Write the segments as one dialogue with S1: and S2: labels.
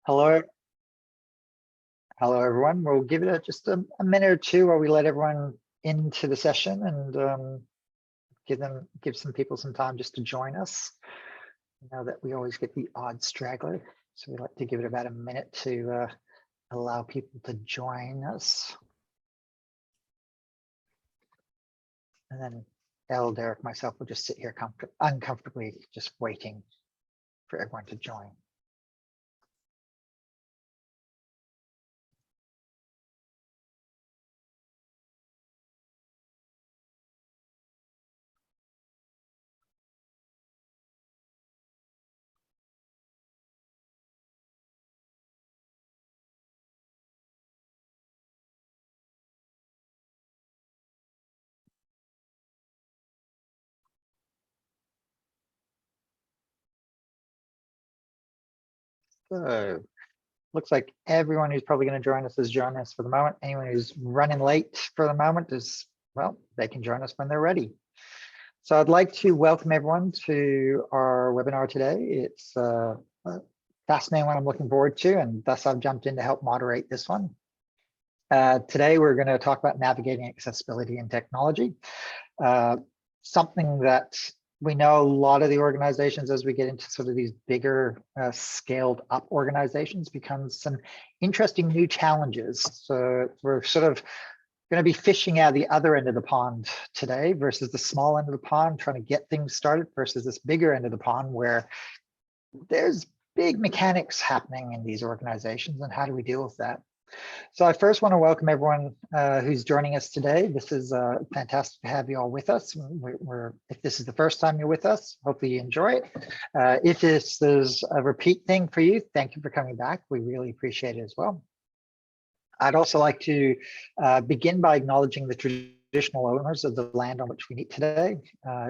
S1: Hello, hello everyone. We'll give it just a minute or two while we let everyone into the session and give some people some time just to join us. You know that we always get the odd straggler, so we like to give it about a minute to allow people to join us. And then Elle, Derek, myself will just sit here uncomfortably, just waiting for everyone to join. So looks like everyone who's probably going to join us is joining us for the moment. Anyone who's running late for the moment is, well, they can join us when they're ready. So I'd like to welcome everyone to our webinar today. It's a fascinating one I'm looking forward to, and thus I've jumped in to help moderate this one. Today, we're going to talk about navigating accessibility and technology, something that we know a lot of the organizations, as we get into sort of these bigger scaled up organizations, becomes some interesting new challenges. So we're sort of going to be fishing out the other end of the pond today versus the small end of the pond, trying to get things started versus this bigger end of the pond where there's big mechanics happening in these organizations, and how do we deal with that? So I first want to welcome everyone who's joining us today. This is fantastic to have you all with us. If this is the first time you're with us, hopefully you enjoy it. If this is a repeat thing for you, thank you for coming back. We really appreciate it as well. I'd also like to begin by acknowledging the traditional owners of the land on which we meet today.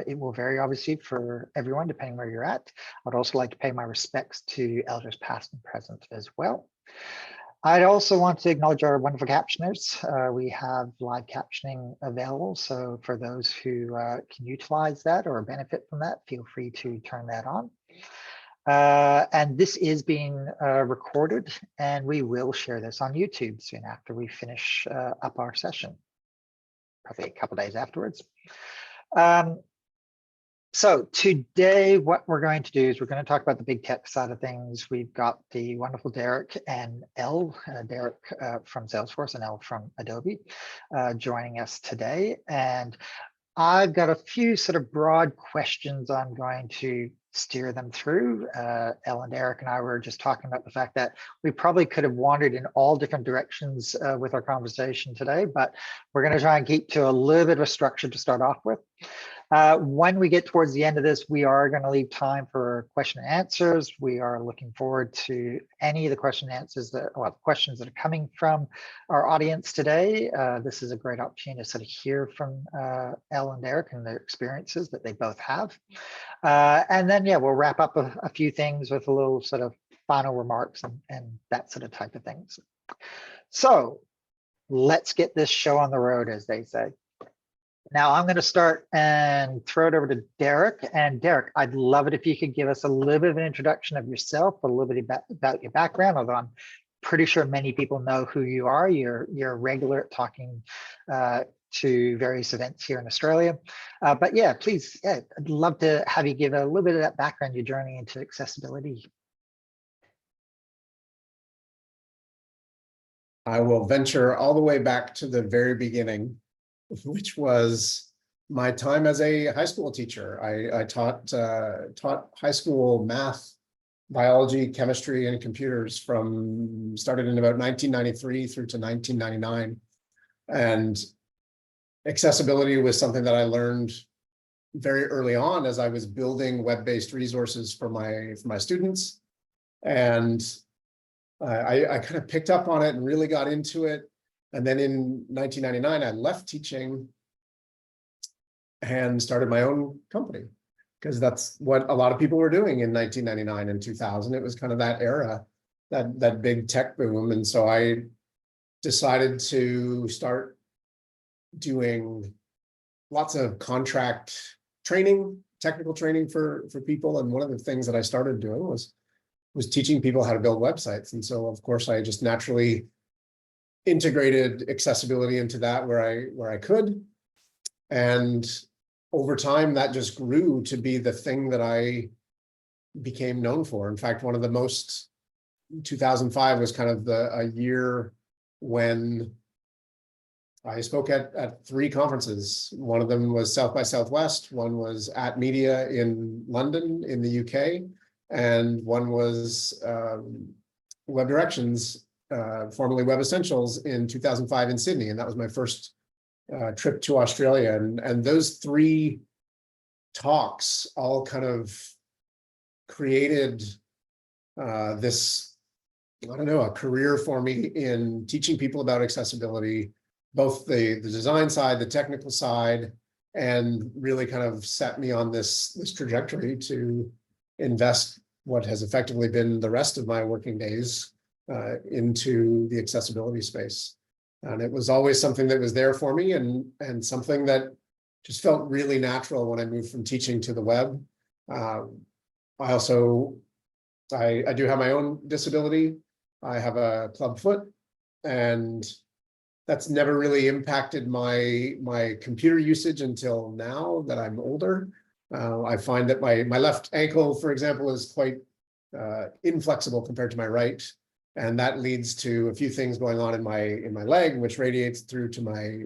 S1: It will vary obviously for everyone depending where you're at. I'd also like to pay my respects to elders past and present as well. I'd also want to acknowledge our wonderful captioners. We have live captioning available, so for those who can utilize that or benefit from that, feel free to turn that on. And this is being recorded, and we will share this on YouTube soon after we finish up our session, probably a couple days afterwards. So today, what we're going to do is we're going to talk about the big tech side of things. We've got the wonderful Derek and Elle, Derek from Salesforce and Elle from Adobe, joining us today. And I've got a few sort of broad questions I'm going to steer them through. Elle and Derek and I were just talking about the fact that we probably could have wandered in all different directions with our conversation today, but we're going to try and keep to a little bit of a structure to start off with. When we get towards the end of this, we are going to leave time for question and answers. We are looking forward to any of the question and answers questions that are coming from our audience today. This is a great opportunity to sort of hear from Elle and Derek and their experiences that they both have. And then, yeah, we'll wrap up a few things with a little sort of final remarks and that sort of type of things. So let's get this show on the road, as they say. Now I'm going to start and throw it over to Derek. And Derek, I'd love it if you could give us a little bit of an introduction of yourself, a little bit about your background, although I'm pretty sure many people know who you are. You're a regular at talking to various events here in Australia. But yeah, please, yeah, I'd love to have you give a little bit of that background, your journey into accessibility.
S2: I will venture all the way back to the very beginning, which was my time as a high school teacher. I taught high school math, biology, chemistry, and computers started in about 1993 through to 1999. And accessibility was something that I learned very early on as I was building web-based resources for my students. And I kind of picked up on it and really got into it. And then in 1999, I left teaching and started my own company, because that's what a lot of people were doing in 1999 and 2000. It was kind of that era, that big tech boom. And so I decided to start doing lots of contract training, technical training for people. And one of the things that I started doing was was teaching people how to build websites. And so of course I just naturally integrated accessibility into that where I could. And over time that just grew to be the thing that I became known for. In fact, one of the most 2005 was kind of a year when I spoke at 3 conferences. One of them was South by Southwest, one was at Media in London in the UK, and one was Web Directions, formerly Web Essentials, in 2005 in Sydney. And that was my first trip to Australia. And those 3 talks all kind of created this, I don't know, a career for me in teaching people about accessibility, both the design side, the technical side, and really kind of set me on this trajectory to invest what has effectively been the rest of my working days into the accessibility space. And it was always something that was there for me, and something that just felt really natural when I moved from teaching to the web. I do have my own disability. I have a club foot, and that's never really impacted my computer usage until now that I'm older. I find that my left ankle, for example, is quite inflexible compared to my right, and that leads to a few things going on in my leg, which radiates through to my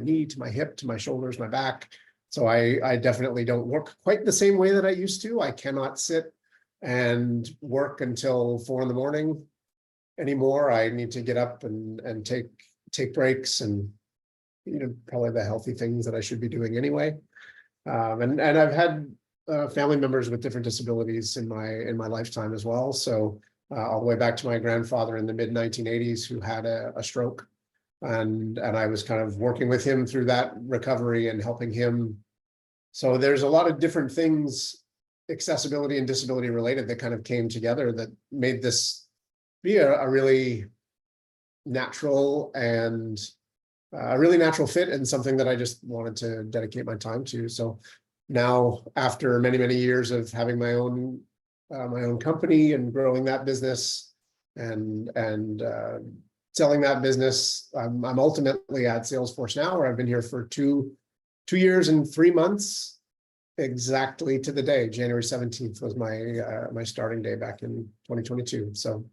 S2: knee, to my hip, to my shoulders, my back. So I definitely don't work quite the same way that I used to. I cannot sit and work until 4 in the morning anymore. I need to get up and take breaks, and probably the healthy things that I should be doing anyway. And I've had family members with different disabilities in my lifetime as well. So all the way back to my grandfather in the mid 1980s who had a stroke, and I was kind of working with him through that recovery and helping him. So there's a lot of different things, accessibility and disability related, that kind of came together that made this be a really natural and a really natural fit, and something that I just wanted to dedicate my time to. So now, after many, many years of having my own company and growing that business and selling that business, I'm ultimately at Salesforce now, where I've been here for two years and 3 months, exactly to the day. January 17th was my starting day back in 2022. So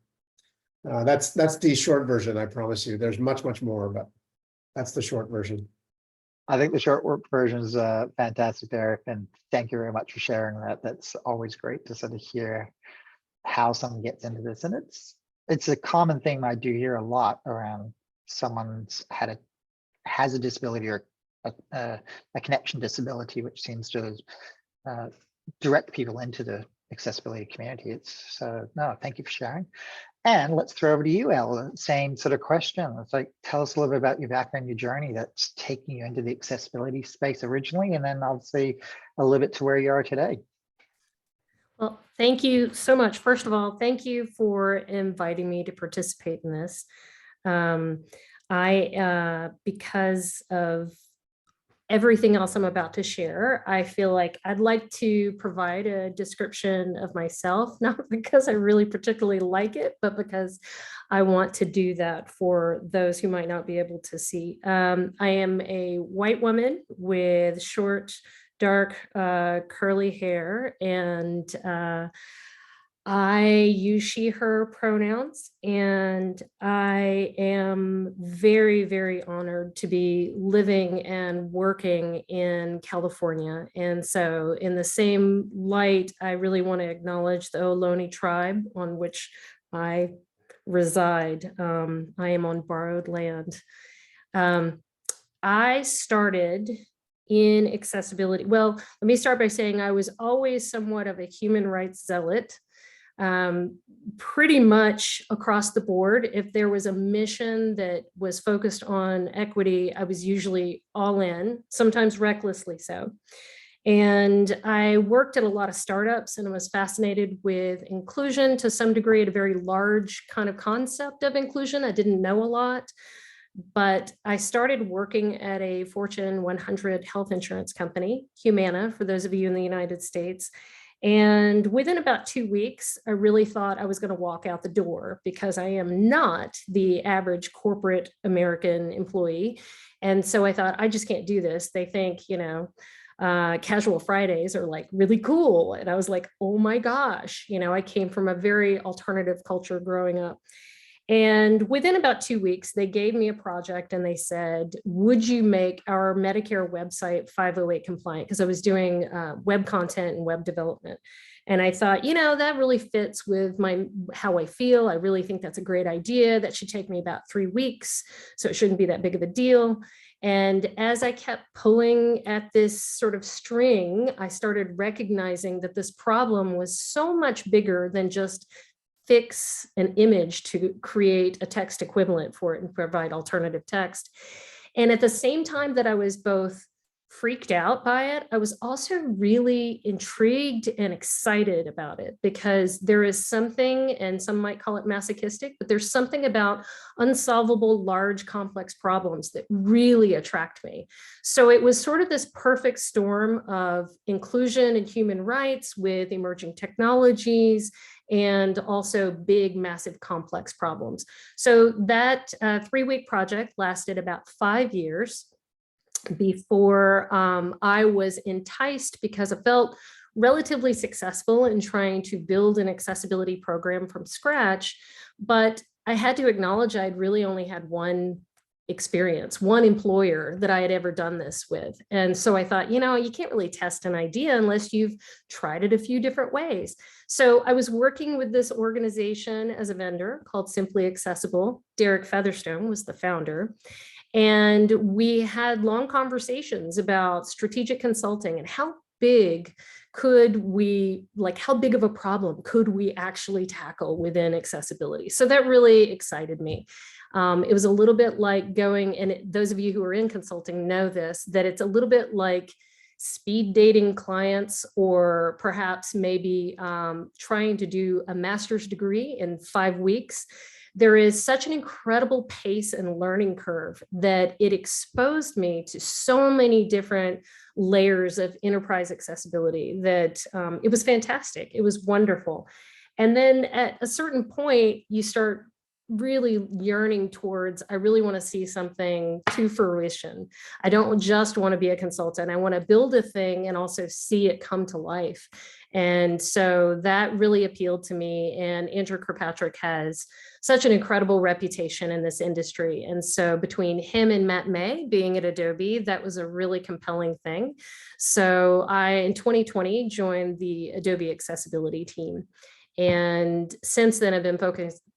S2: that's the short version. I promise you, there's much more, but that's the short version.
S1: I think the short version is fantastic, Derek, and thank you very much for sharing that. That's always great to sort of hear how someone gets into this, and it's a common thing I do hear a lot around someone's has a disability or a connection disability, which seems to direct people into the accessibility community. No, thank you for sharing. And let's throw over to you, Elle. Same sort of question. It's like, tell us a little bit about your background, your journey that's taking you into the accessibility space originally, and then obviously a little bit to where you are today.
S3: Well, thank you so much. First of all, thank you for inviting me to participate in this. Because of everything else I'm about to share, I feel like I'd like to provide a description of myself, not because I really particularly like it, but because I want to do that for those who might not be able to see. I am a white woman with short, dark, curly hair, and I use she, her pronouns, and I am very, very honored to be living and working in California. And so in the same light, I really want to acknowledge the Ohlone tribe on which I reside. I am on borrowed land. I started in accessibility. Well, let me start by saying I was always somewhat of a human rights zealot. Pretty much across the board. If there was a mission that was focused on equity, I was usually all in, sometimes recklessly so. And I worked at a lot of startups and was fascinated with inclusion to some degree, at a very large kind of concept of inclusion. I didn't know a lot, but I started working at a Fortune 100 health insurance company, Humana, for those of you in the United States. And within about 2 weeks, I really thought I was going to walk out the door because I am not the average corporate American employee. And so I thought, I just can't do this. They think, casual Fridays are like really cool. And I was like, oh my gosh, I came from a very alternative culture growing up. And within about 2 weeks, they gave me a project and they said, would you make our Medicare website 508 compliant? Because I was doing web content and web development. And I thought, that really fits with how I feel. I really think that's a great idea. That should take me about 3 weeks. So it shouldn't be that big of a deal. And as I kept pulling at this sort of string, I started recognizing that this problem was so much bigger than just fix an image to create a text equivalent for it and provide alternative text. And at the same time that I was both freaked out by it, I was also really intrigued and excited about it, because there is something, and some might call it masochistic, but there's something about unsolvable, large, complex problems that really attract me. So it was sort of this perfect storm of inclusion and human rights with emerging technologies and also big, massive, complex problems. So that 3-week project lasted about 5 years before I was enticed, because I felt relatively successful in trying to build an accessibility program from scratch. But I had to acknowledge I'd really only had one experience, one employer that I had ever done this with. And so I thought, you can't really test an idea unless you've tried it a few different ways. So I was working with this organization as a vendor called Simply Accessible. Derek Featherstone was the founder. And we had long conversations about strategic consulting and how big how big of a problem could we actually tackle within accessibility? So that really excited me. It was a little bit like those of you who are in consulting know this, that it's a little bit like speed dating clients, or perhaps maybe trying to do a master's degree in 5 weeks. There is such an incredible pace and learning curve that it exposed me to so many different layers of enterprise accessibility that it was fantastic. It was wonderful. And then at a certain point, you start really yearning towards, I really want to see something to fruition. I don't just want to be a consultant. I want to build a thing and also see it come to life. And so that really appealed to me. And Andrew Kirkpatrick has such an incredible reputation in this industry. And so between him and Matt May being at Adobe, that was a really compelling thing. So I, in 2020, joined the Adobe accessibility team. And since then, I've been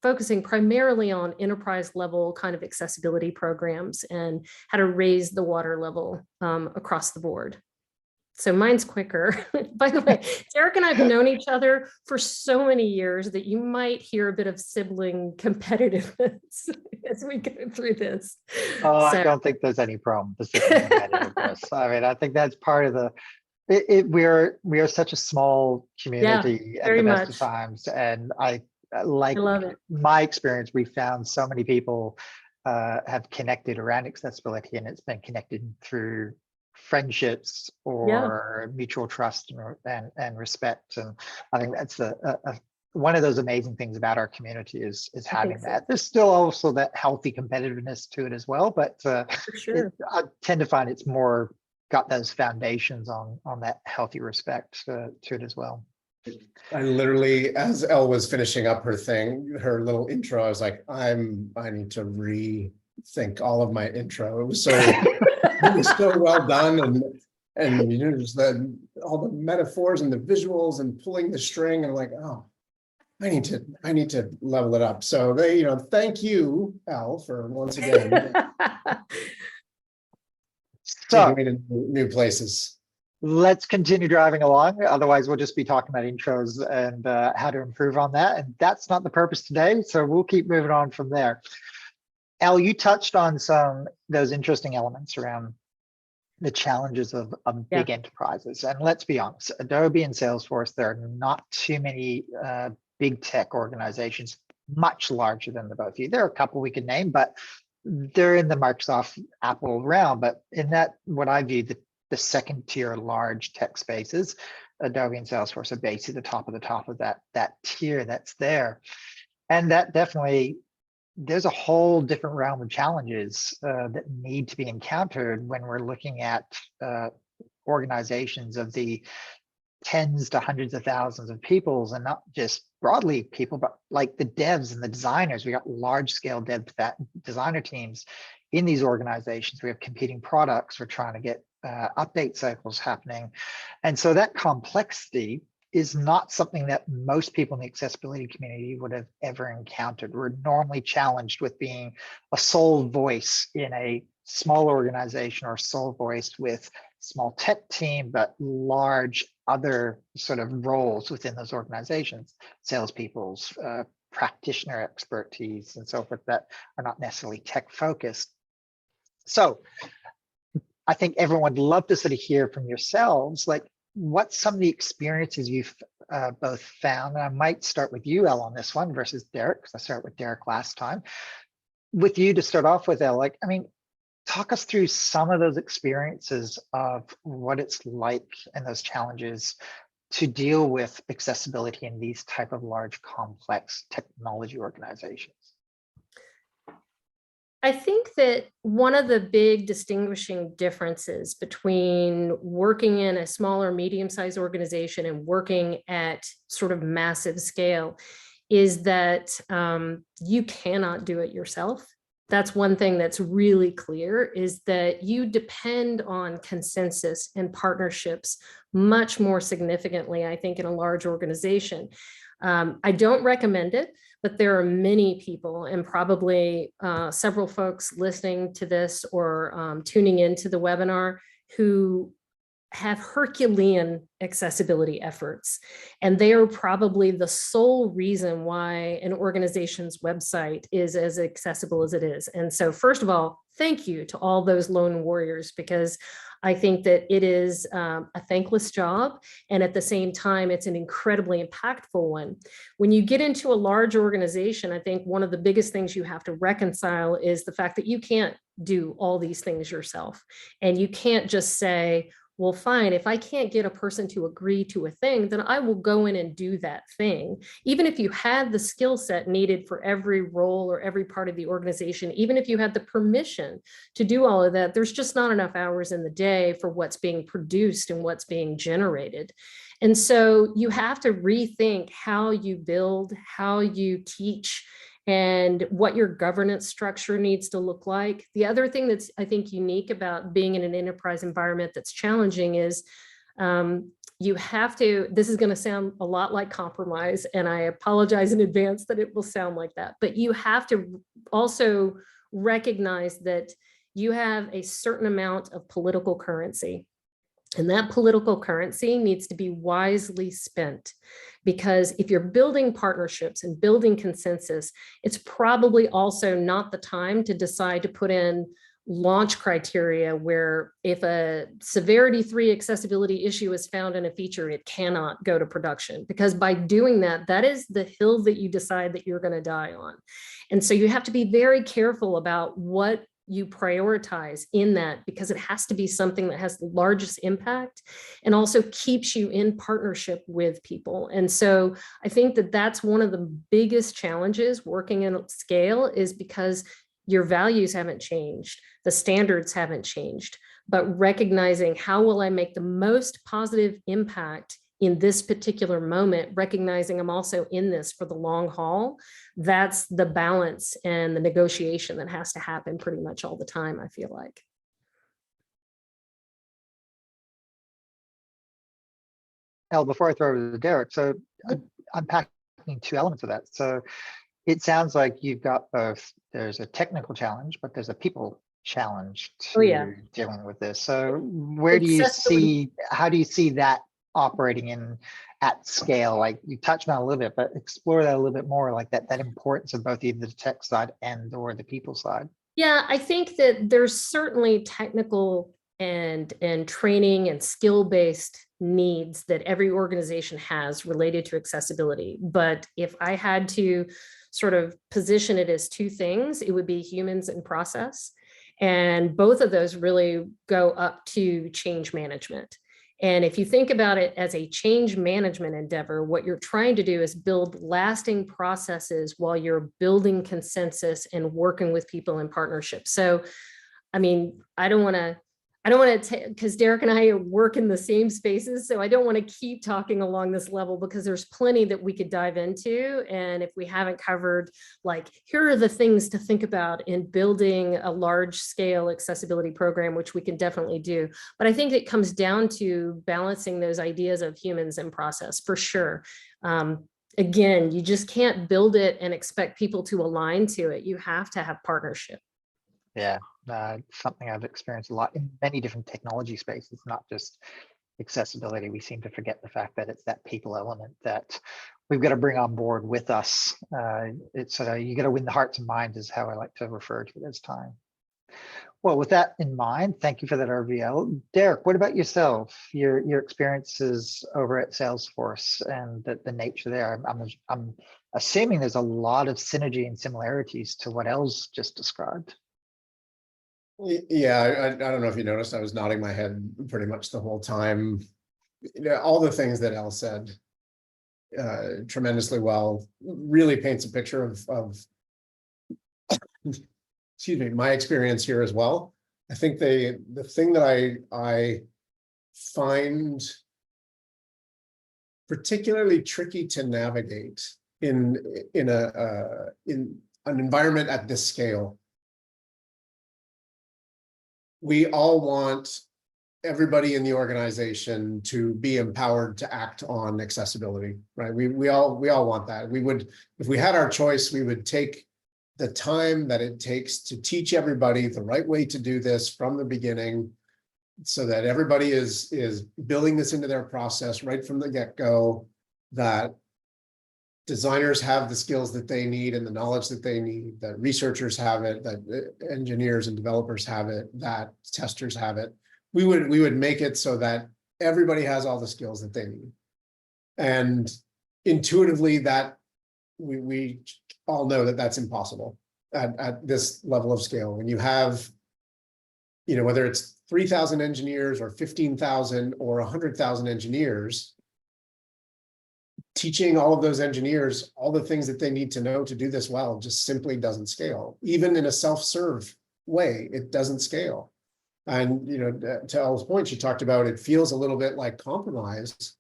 S3: focusing primarily on enterprise level kind of accessibility programs and how to raise the water level across the board. So mine's quicker. By the way, Derek and I have known each other for so many years that you might hear a bit of sibling competitiveness as we go through this.
S1: Oh, I don't think there's any problem with sibling competitiveness. I mean, I think that's part of the we are such a small community at the best of times, and I
S3: love it.
S1: My experience. We found so many people have connected around accessibility, and it's been connected through friendships or mutual trust and respect. And I think that's one of those amazing things about our community is having that. There's still also that healthy competitiveness to it as well, but
S3: For sure.
S1: I tend to find it's more got those foundations on that healthy respect to it as well.
S2: I literally, as Elle was finishing up her little intro, I was like, I need to rethink all of my intro. It was so well done, and just all the metaphors and the visuals and pulling the string, and I'm like, oh, I need to level it up. So thank you, Elle, for once again taking me to new places.
S1: Let's continue driving along. Otherwise, we'll just be talking about intros and how to improve on that. And that's not the purpose today. So we'll keep moving on from there. Elle, you touched on those interesting elements around the challenges of big enterprises. And let's be honest, Adobe and Salesforce, there are not too many big tech organizations much larger than the both of you. There are a couple we could name, but they're in the Microsoft, Apple realm. But in that, what I view the second tier large tech spaces, Adobe and Salesforce are basically the top of that tier that's there. And that definitely, there's a whole different realm of challenges that need to be encountered when we're looking at organizations of the tens to hundreds of thousands of people, and not just broadly people, but like the devs and the designers. We got large scale designer teams in these organizations. We have competing products. We're trying to get update cycles happening. And so that complexity is not something that most people in the accessibility community would have ever encountered. We're normally challenged with being a sole voice in a small organization, or sole voice with small tech team, but large other sort of roles within those organizations, salespeople's practitioner expertise and so forth, that are not necessarily tech focused. So I think everyone would love to sort of hear from yourselves, like what's some of the experiences you've both found. And I might start with you, Elle, on this one versus Derek, because I started with Derek last time. With you to start off with, Elle, like, I mean, talk us through some of those experiences of what it's like and those challenges to deal with accessibility in these type of large, complex technology organizations.
S3: I think that one of the big distinguishing differences between working in a smaller, medium-sized organization and working at sort of massive scale is that you cannot do it yourself. That's one thing that's really clear, is that you depend on consensus and partnerships much more significantly, I think, in a large organization. I don't recommend it, but there are many people, and probably several folks listening to this or tuning into the webinar, who have Herculean accessibility efforts. And they are probably the sole reason why an organization's website is as accessible as it is. And so first of all, thank you to all those lone warriors, because I think that it is a thankless job. And at the same time, it's an incredibly impactful one. When you get into a large organization, I think one of the biggest things you have to reconcile is the fact that you can't do all these things yourself. And you can't just say, well, fine, if I can't get a person to agree to a thing, then I will go in and do that thing. Even if you had the skill set needed for every role or every part of the organization, even if you had the permission to do all of that, there's just not enough hours in the day for what's being produced and what's being generated. And so you have to rethink how you build, how you teach, and what your governance structure needs to look like. The other thing that's, I think, unique about being in an enterprise environment that's challenging is you have to, this is going to sound a lot like compromise, and I apologize in advance that it will sound like that, but you have to also recognize that you have a certain amount of political currency. And that political currency needs to be wisely spent, because if you're building partnerships and building consensus, it's probably also not the time to decide to put in launch criteria where if a severity 3 accessibility issue is found in a feature, it cannot go to production, because by doing that, that is the hill that you decide that you're going to die on. And so you have to be very careful about what you prioritize in that, because it has to be something that has the largest impact and also keeps you in partnership with people. And so I think that that's one of the biggest challenges working in scale, is because your values haven't changed, the standards haven't changed, but recognizing how will I make the most positive impact in this particular moment, recognizing I'm also in this for the long haul. That's the balance and the negotiation that has to happen pretty much all the time, I feel like.
S1: Elle, before I throw it to Derek, so unpacking two elements of that. So it sounds like you've got both, there's a technical challenge, but there's a people challenge to dealing with this. So where do you see, how do you see that operating in at scale? Like you touched on a little bit, but explore that a little bit more, like that importance of both either the tech side and or the people side.
S3: Yeah, I think that there's certainly technical and training and skill-based needs that every organization has related to accessibility. But if I had to sort of position it as two things, it would be humans and process. And both of those really go up to change management. And if you think about it as a change management endeavor, what you're trying to do is build lasting processes while you're building consensus and working with people in partnership. So, I mean, I don't want to, because Derek and I work in the same spaces. So I don't want to keep talking along this level because there's plenty that we could dive into. And if we haven't covered, like, here are the things to think about in building a large scale accessibility program, which we can definitely do. But I think it comes down to balancing those ideas of humans and process for sure. Again, you just can't build it and expect people to align to it. You have to have partnership.
S1: Yeah, something I've experienced a lot in many different technology spaces, not just accessibility. We seem to forget the fact that it's that people element that we've got to bring on board with us. It's you got to win the hearts and minds is how I like to refer to it as time. Well, with that in mind, thank you for that RVL. Derek, what about yourself? Your experiences over at Salesforce and the nature there. I'm assuming there's a lot of synergy and similarities to what Elle's just described.
S2: Yeah, I don't know if you noticed, I was nodding my head pretty much the whole time. All the things that Elle said tremendously well, really paints a picture of excuse me, my experience here as well. I think the thing that I find particularly tricky to navigate in an environment at this scale. We all want everybody in the organization to be empowered to act on accessibility, right? We all want that. We would, if we had our choice, we would take the time that it takes to teach everybody the right way to do this from the beginning, so that everybody is building this into their process right from the get-go, that designers have the skills that they need and the knowledge that they need, that researchers have it, that engineers and developers have it, that testers have it. We would make it so that everybody has all the skills that they need. And intuitively that we all know that that's impossible at this level of scale. When you have, whether it's 3,000 engineers or 15,000 or 100,000 engineers, teaching all of those engineers all the things that they need to know to do this well just simply doesn't scale. Even in a self-serve way, it doesn't scale. And to Elle's point, she talked about it feels a little bit like compromise,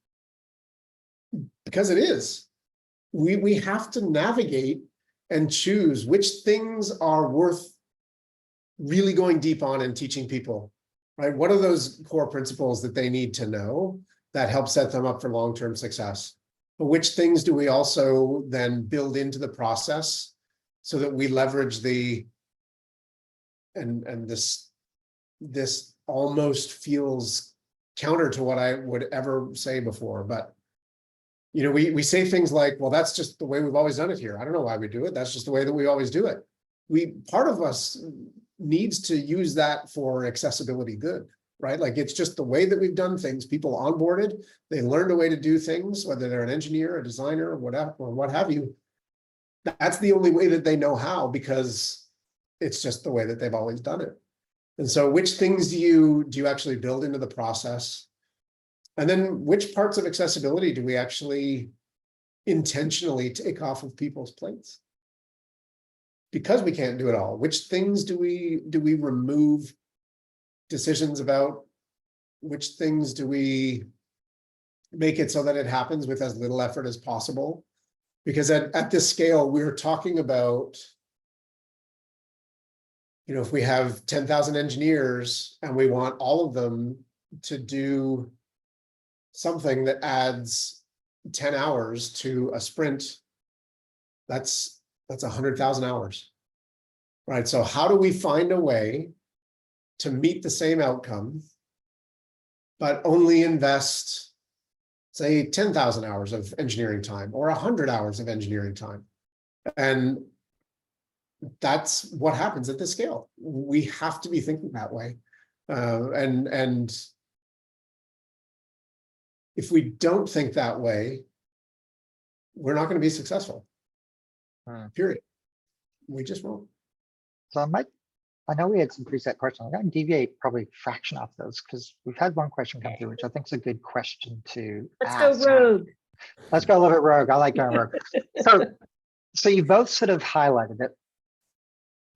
S2: because it is. We have to navigate and choose which things are worth really going deep on and teaching people, right? What are those core principles that they need to know that help set them up for long-term success? But which things do we also then build into the process so that we leverage and this almost feels counter to what I would ever say before, but we say things like, well, that's just the way we've always done it here. I don't know why we do it. That's just the way that we always do it. Part of us needs to use that for accessibility good, right? Like, it's just the way that we've done things. People onboarded, they learned a way to do things, whether they're an engineer, a designer, or whatever, or what have you. That's the only way that they know how, because it's just the way that they've always done it. And so which things do you actually build into the process? And then which parts of accessibility do we actually intentionally take off of people's plates? Because we can't do it all. Which things do we remove decisions about? Which things do we make it so that it happens with as little effort as possible? Because at this scale, we're talking about, if we have 10,000 engineers and we want all of them to do something that adds 10 hours to a sprint, that's 100,000 hours, right? So how do we find a way to meet the same outcome, but only invest, say, 10,000 hours of engineering time or 100 hours of engineering time? And that's what happens at this scale. We have to be thinking that way. And if we don't think that way, we're not going to be successful. Period. We just won't.
S1: So I know we had some preset questions. I'm going to deviate probably a fraction off those because we've had one question come through, which I think is a good question to
S3: Let's go
S1: ask.
S3: rogue.
S1: Let's go a little bit rogue. I like going rogue. So you both sort of highlighted it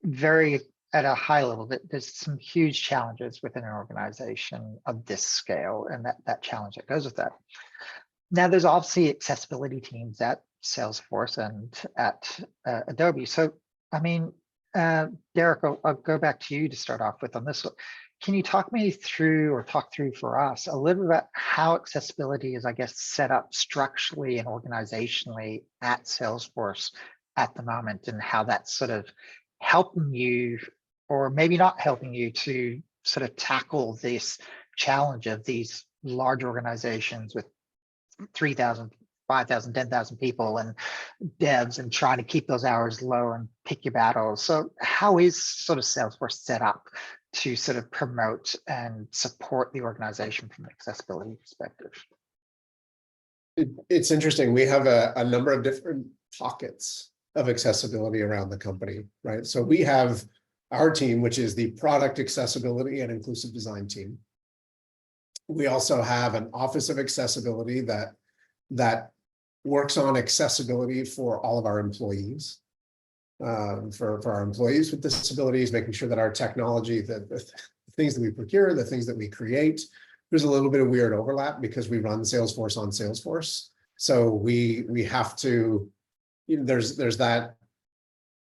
S1: very at a high level that there's some huge challenges within an organization of this scale and that challenge that goes with that. Now, there's obviously accessibility teams at Salesforce and at Adobe. So, I mean, Derek, I'll go back to you to start off with on this one. Can you talk through for us a little bit about how accessibility is, I guess, set up structurally and organizationally at Salesforce at the moment, and how that's sort of helping you, or maybe not helping you, to sort of tackle this challenge of these large organizations with 3,000, 5,000, 10,000 people and devs, and trying to keep those hours low and pick your battles. So how is sort of Salesforce set up to sort of promote and support the organization from an accessibility perspective?
S2: It's interesting. We have a number of different pockets of accessibility around the company, right? So we have our team, which is the product accessibility and inclusive design team. We also have an office of accessibility that works on accessibility for all of our employees, for our employees with disabilities, making sure that our technology, the things that we procure, the things that we create, there's a little bit of weird overlap because we run Salesforce on Salesforce. So we have to, there's that,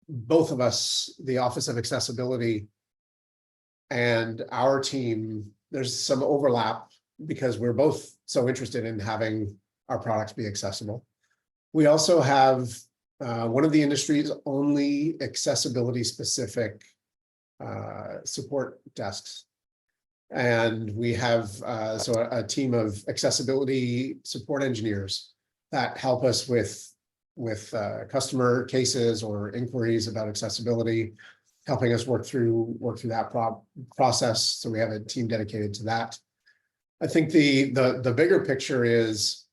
S2: both of us, the Office of Accessibility and our team, there's some overlap because we're both so interested in having our products be accessible. We also have one of the industry's only accessibility specific support desks. And we have so a team of accessibility support engineers that help us with customer cases or inquiries about accessibility, helping us work through that process. So we have a team dedicated to that. I think the bigger picture is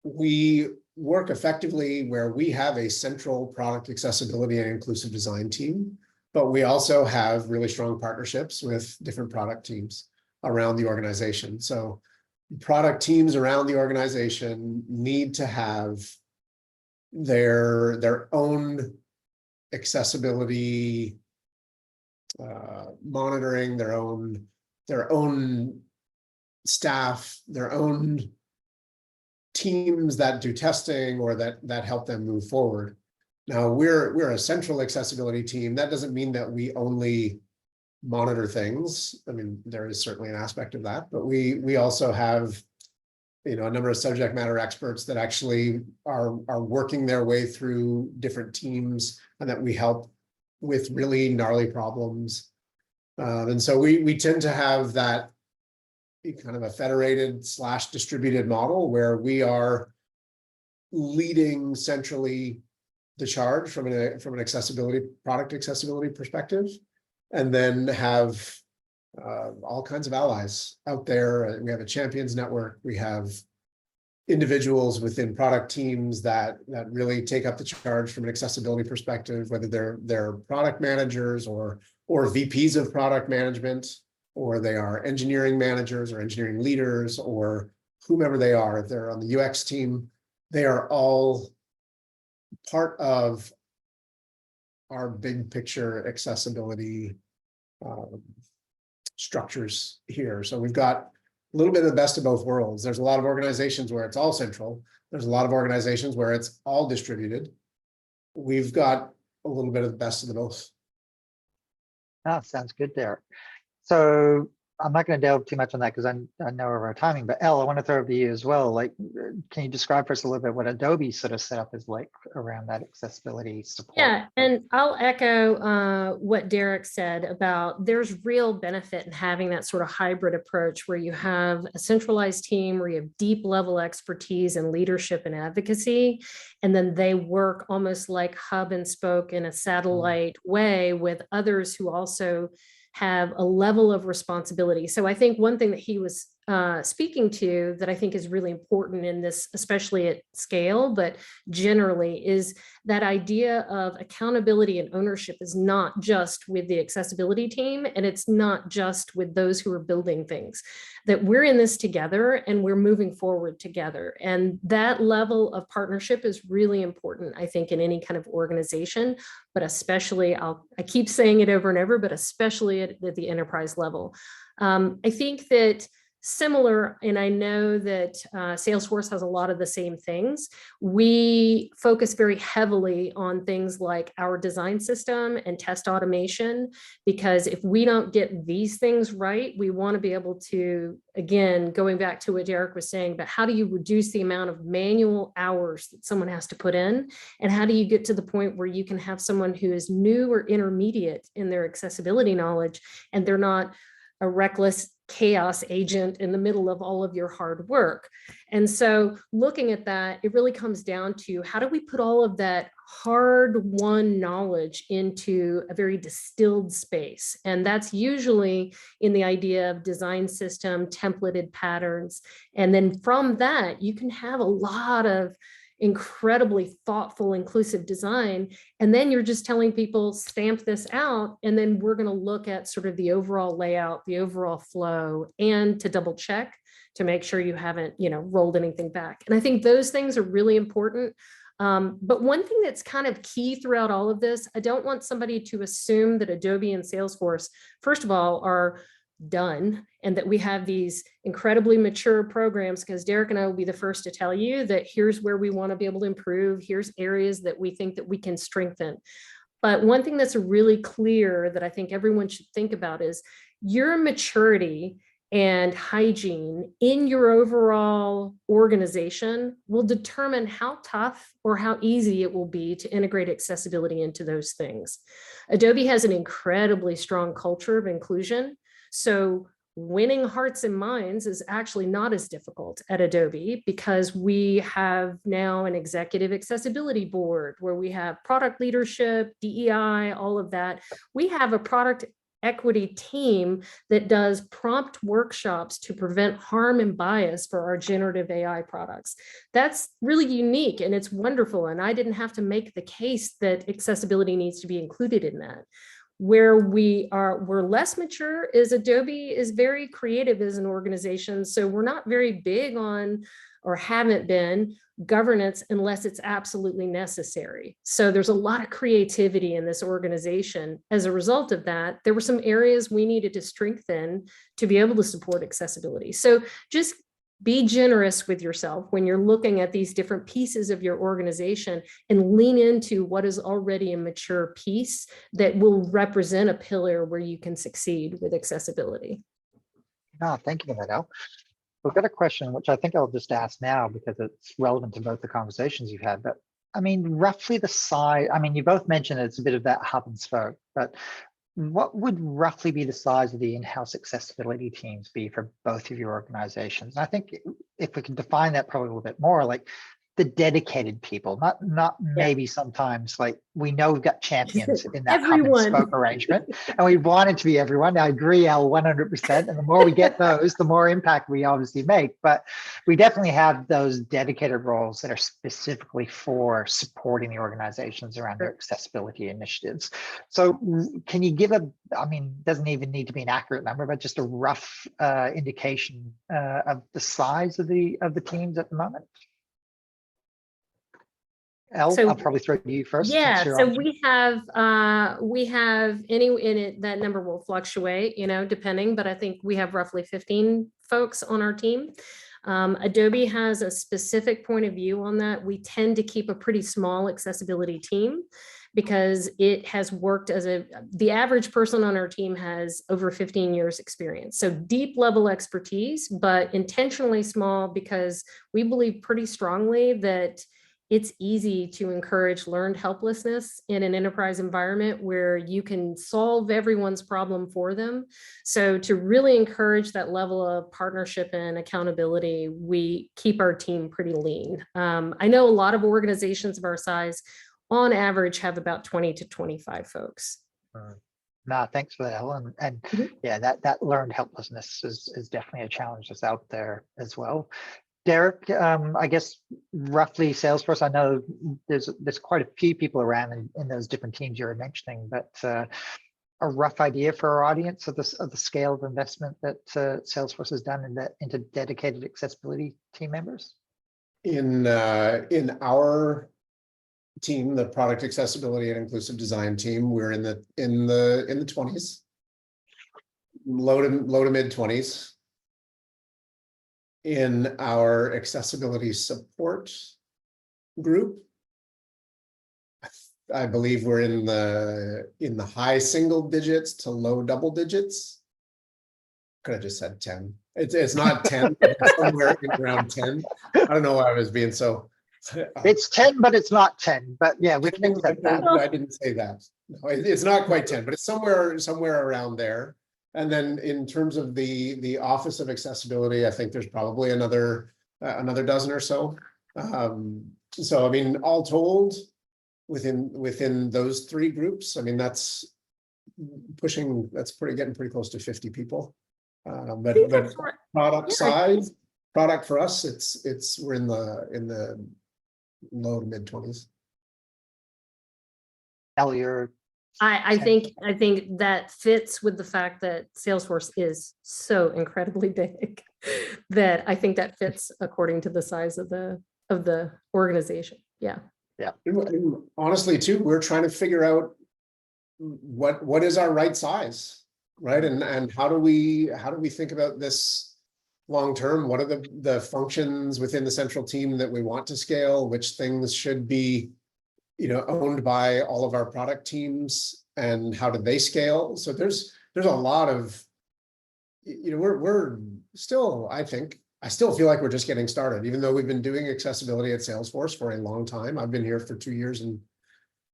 S2: we work effectively where we have a central product accessibility and inclusive design team, but we also have really strong partnerships with different product teams around the organization. So product teams around the organization need to have their own accessibility monitoring, their own staff, their own teams that do testing or that help them move forward. Now we're a central accessibility team. That doesn't mean that we only monitor things. I mean, there is certainly an aspect of that, but we also have, a number of subject matter experts that actually are working their way through different teams and that we help with really gnarly problems. And so we tend to have that kind of a federated / distributed model where we are leading centrally the charge from an accessibility, product accessibility perspective, and then have all kinds of allies out there. We have a champions network. We have individuals within product teams that really take up the charge from an accessibility perspective, whether they're product managers or VPs of product management, or they are engineering managers or engineering leaders or whomever they are. If they're on the UX team, they are all part of our big picture accessibility structures here. So we've got a little bit of the best of both worlds. There's a lot of organizations where it's all central. There's a lot of organizations where it's all distributed. We've got a little bit of the best of the both.
S1: Ah, sounds good there. So I'm not going to delve too much on that because I know of our timing, but Elle, I want to throw it to you as well. Like, can you describe for us a little bit what Adobe sort of setup is like around that accessibility support?
S3: Yeah, and I'll echo what Derek said about there's real benefit in having that sort of hybrid approach where you have a centralized team, where you have deep level expertise and leadership and advocacy, and then they work almost like hub and spoke in a satellite way with others who also have a level of responsibility. So I think one thing that he was speaking to that I think is really important in this, especially at scale, but generally, is that idea of accountability and ownership is not just with the accessibility team, and it's not just with those who are building things, that we're in this together and we're moving forward together. And that level of partnership is really important, I think, in any kind of organization, but especially, I keep saying it over and over, but especially at the enterprise level. I think that similar, and I know that Salesforce has a lot of the same things. We focus very heavily on things like our design system and test automation, because if we don't get these things right, we want to be able to, again, going back to what Derek was saying, but how do you reduce the amount of manual hours that someone has to put in? And how do you get to the point where you can have someone who is new or intermediate in their accessibility knowledge, and they're not a reckless chaos agent in the middle of all of your hard work? And so looking at that, it really comes down to how do we put all of that hard-won knowledge into a very distilled space? And that's usually in the idea of design system, templated patterns. And then from that, you can have a lot of incredibly thoughtful, inclusive design. And then you're just telling people, stamp this out. And then we're going to look at sort of the overall layout, the overall flow, and to double check to make sure you haven't, rolled anything back. And I think those things are really important. But one thing that's kind of key throughout all of this, I don't want somebody to assume that Adobe and Salesforce, first of all, are done, and that we have these incredibly mature programs, because Derek and I will be the first to tell you that here's where we want to be able to improve, here's areas that we think that we can strengthen. But one thing that's really clear that I think everyone should think about is your maturity and hygiene in your overall organization will determine how tough or how easy it will be to integrate accessibility into those things. Adobe has an incredibly strong culture of inclusion. So winning hearts and minds is actually not as difficult at Adobe, because we have now an executive accessibility board where we have product leadership, DEI, all of that. We have a product equity team that does prompt workshops to prevent harm and bias for our generative AI products. That's really unique and it's wonderful. And I didn't have to make the case that accessibility needs to be included in that. Where we're less mature is Adobe is very creative as an organization. So we're not very big on, or haven't been, governance unless it's absolutely necessary. So there's a lot of creativity in this organization. As a result of that, there were some areas we needed to strengthen to be able to support accessibility. So just be generous with yourself when you're looking at these different pieces of your organization, and lean into what is already a mature piece that will represent a pillar where you can succeed with accessibility.
S1: No, thank you for that, Elle. We've got a question, which I think I'll just ask now because it's relevant to both the conversations you've had. But I mean, roughly the size, I mean, you both mentioned it's a bit of that hub and spoke, but what would roughly be the size of the in-house accessibility teams be for both of your organizations? And I think if we can define that probably a little bit more, like the dedicated people, not maybe sometimes, like we know we've got champions in that hub and spoke arrangement, and we want it to be everyone. I agree, Elle, 100%. And the more we get those, the more impact we obviously make. But we definitely have those dedicated roles that are specifically for supporting the organizations around their accessibility initiatives. So can you give I mean, it doesn't even need to be an accurate number, but just a rough indication of the size of the teams at the moment? Elle, so, I'll probably throw to you first.
S3: Yeah, so we have any in it, that number will fluctuate, depending, but I think we have roughly 15 folks on our team. Adobe has a specific point of view on that. We tend to keep a pretty small accessibility team because it has worked as the average person on our team has over 15 years experience. So deep level expertise, but intentionally small because we believe pretty strongly that it's easy to encourage learned helplessness in an enterprise environment where you can solve everyone's problem for them. So to really encourage that level of partnership and accountability, we keep our team pretty lean. I know a lot of organizations of our size, on average, have about 20 to 25 folks.
S1: No, thanks for that, Ellen. And
S3: Mhm.
S1: yeah, that learned helplessness is definitely a challenge that's out there as well. Derek, I guess roughly Salesforce, I know there's quite a few people around in those different teams you were mentioning, but a rough idea for our audience of the scale of investment that Salesforce has done into dedicated accessibility team members?
S2: In our team, the product accessibility and inclusive design team, we're in the 20s, low to mid 20s. In our accessibility support group, I believe we're in the high single digits to low double digits. Could have just said 10. It's not 10, but it's somewhere around 10. I don't know why I was being so.
S1: It's 10, but it's not 10. But yeah, we can accept that.
S2: I didn't say that. No, it's not quite 10, but it's somewhere around there. And then in terms of the Office of Accessibility, I think there's probably another dozen or so. So I mean, all told, within those three groups, I mean, that's getting pretty close to 50 people. But product size, product for us, we're in the low to mid 20s.
S1: Elle,
S3: I think that fits with the fact that Salesforce is so incredibly big that I think that fits according to the size of the organization. Yeah.
S1: Yeah.
S2: And honestly, too, we're trying to figure out what is our right size, right? And how do we think about this long term? What are the functions within the central team that we want to scale? Which things should be, owned by all of our product teams, and how do they scale? So there's a lot of, we're still, I still feel like we're just getting started, even though we've been doing accessibility at Salesforce for a long time. I've been here for 2 years and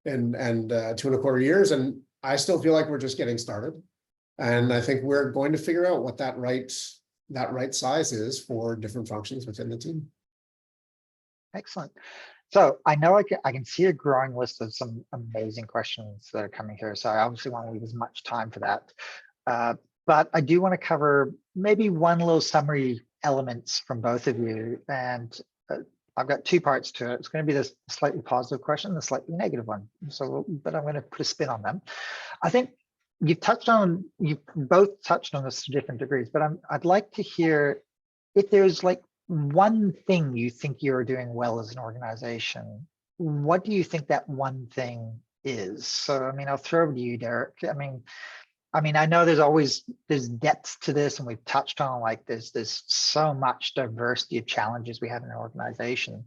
S2: 2.25 years, and I still feel like we're just getting started. And I think we're going to figure out what that right size is for different functions within the team.
S1: Excellent. So I know I can see a growing list of some amazing questions that are coming here. So I obviously want to leave as much time for that. But I do want to cover maybe one little summary elements from both of you. And I've got two parts to it. It's going to be this slightly positive question and the slightly negative one. So, but I'm going to put a spin on them. I think you've both touched on this to different degrees, but I'd like to hear if there's like one thing you think you're doing well as an organization. What do you think that one thing is? So, I mean, I'll throw it to you, Derek. I mean, I know there's depth to this, and we've touched on like there's so much diversity of challenges we have in an organization.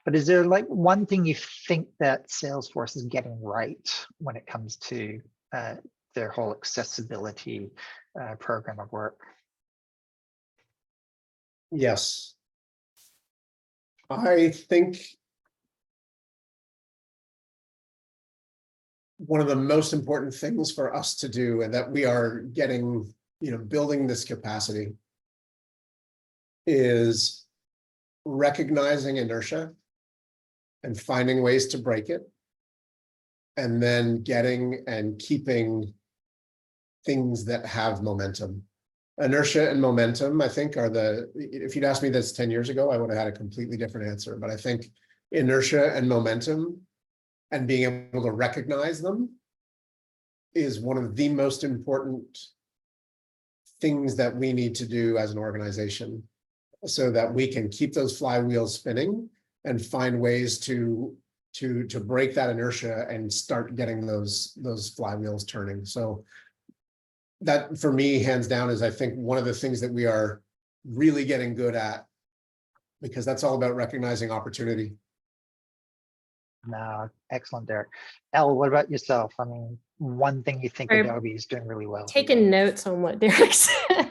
S1: But is there like one thing you think that Salesforce is getting right when it comes to their whole accessibility program of work?
S2: Yes. I think one of the most important things for us to do, and that we are getting, building this capacity, is recognizing inertia and finding ways to break it, and then getting and keeping things that have momentum. Inertia and momentum, I think, if you'd asked me this 10 years ago, I would have had a completely different answer. But I think inertia and momentum and being able to recognize them is one of the most important things that we need to do as an organization, so that we can keep those flywheels spinning and find ways to break that inertia and start getting those flywheels turning. So that, for me, hands down, is I think one of the things that we are really getting good at, because that's all about recognizing opportunity.
S1: No, excellent, Derek. Elle, what about yourself? I mean, one thing you think Adobe is doing really well.
S3: Taking notes on what Derek said,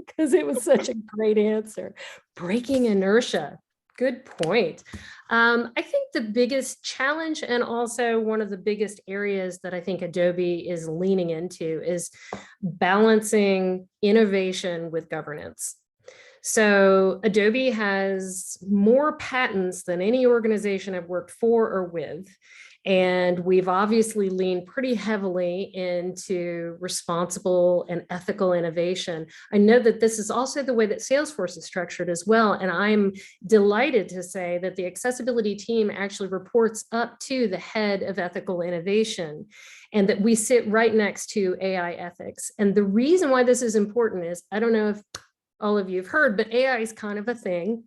S3: because it was such a great answer. Breaking inertia. Good point. I think the biggest challenge, and also one of the biggest areas that I think Adobe is leaning into, is balancing innovation with governance. So Adobe has more patents than any organization I've worked for or with. And we've obviously leaned pretty heavily into responsible and ethical innovation. I know that this is also the way that Salesforce is structured as well. And I'm delighted to say that the accessibility team actually reports up to the head of ethical innovation, and that we sit right next to AI ethics. And the reason why this is important is, I don't know if all of you have heard, but AI is kind of a thing.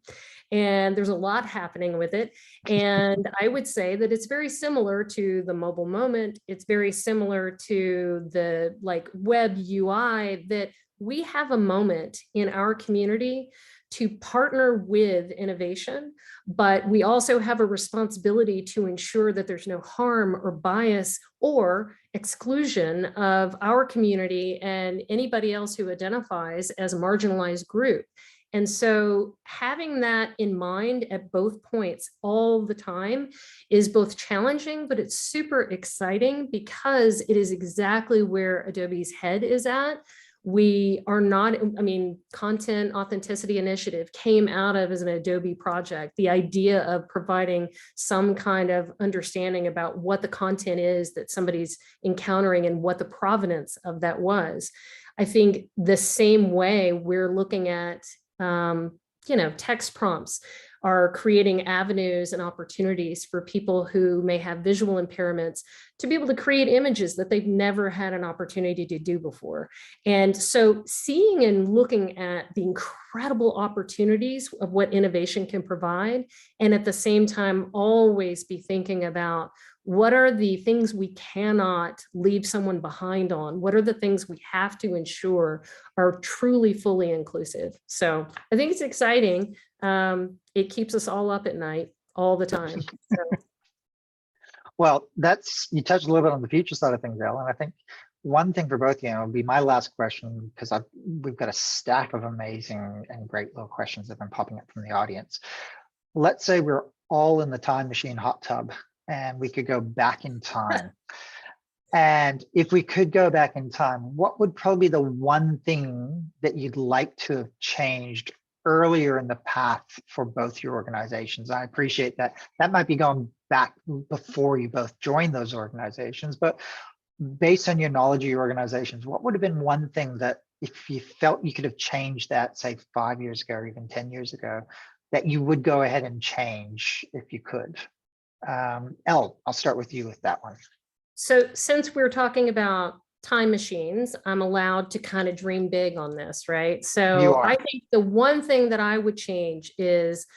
S3: And there's a lot happening with it. And I would say that it's very similar to the mobile moment. It's very similar to the like web UI, that we have a moment in our community to partner with innovation, but we also have a responsibility to ensure that there's no harm or bias or exclusion of our community and anybody else who identifies as a marginalized group. And so having that in mind at both points all the time is both challenging, but it's super exciting because it is exactly where Adobe's head is at. We are not, I mean, Content Authenticity Initiative came out of as an Adobe project, the idea of providing some kind of understanding about what the content is that somebody's encountering and what the provenance of that was. I think the same way we're looking at text prompts are creating avenues and opportunities for people who may have visual impairments to be able to create images that they've never had an opportunity to do before. And so seeing and looking at the incredible opportunities of what innovation can provide, and at the same time, always be thinking about what are the things we cannot leave someone behind on? What are the things we have to ensure are truly fully inclusive? So I think it's exciting. It keeps us all up at night all the time. So.
S1: Well, you touched a little bit on the future side of things, Elle, and I think one thing for both of you, and it'll be my last question, because we've got a stack of amazing and great little questions that have been popping up from the audience. Let's say we're all in the time machine hot tub and we could go back in time. And if we could go back in time, what would probably be the one thing that you'd like to have changed earlier in the path for both your organizations? I appreciate that. That might be going back before you both joined those organizations, but based on your knowledge of your organizations, what would have been one thing that if you felt you could have changed that, say 5 years ago or even 10 years ago, that you would go ahead and change if you could? Elle, I'll start with you with that one.
S3: So since we're talking about time machines, I'm allowed to kind of dream big on this, right? So I think the one thing that I would change is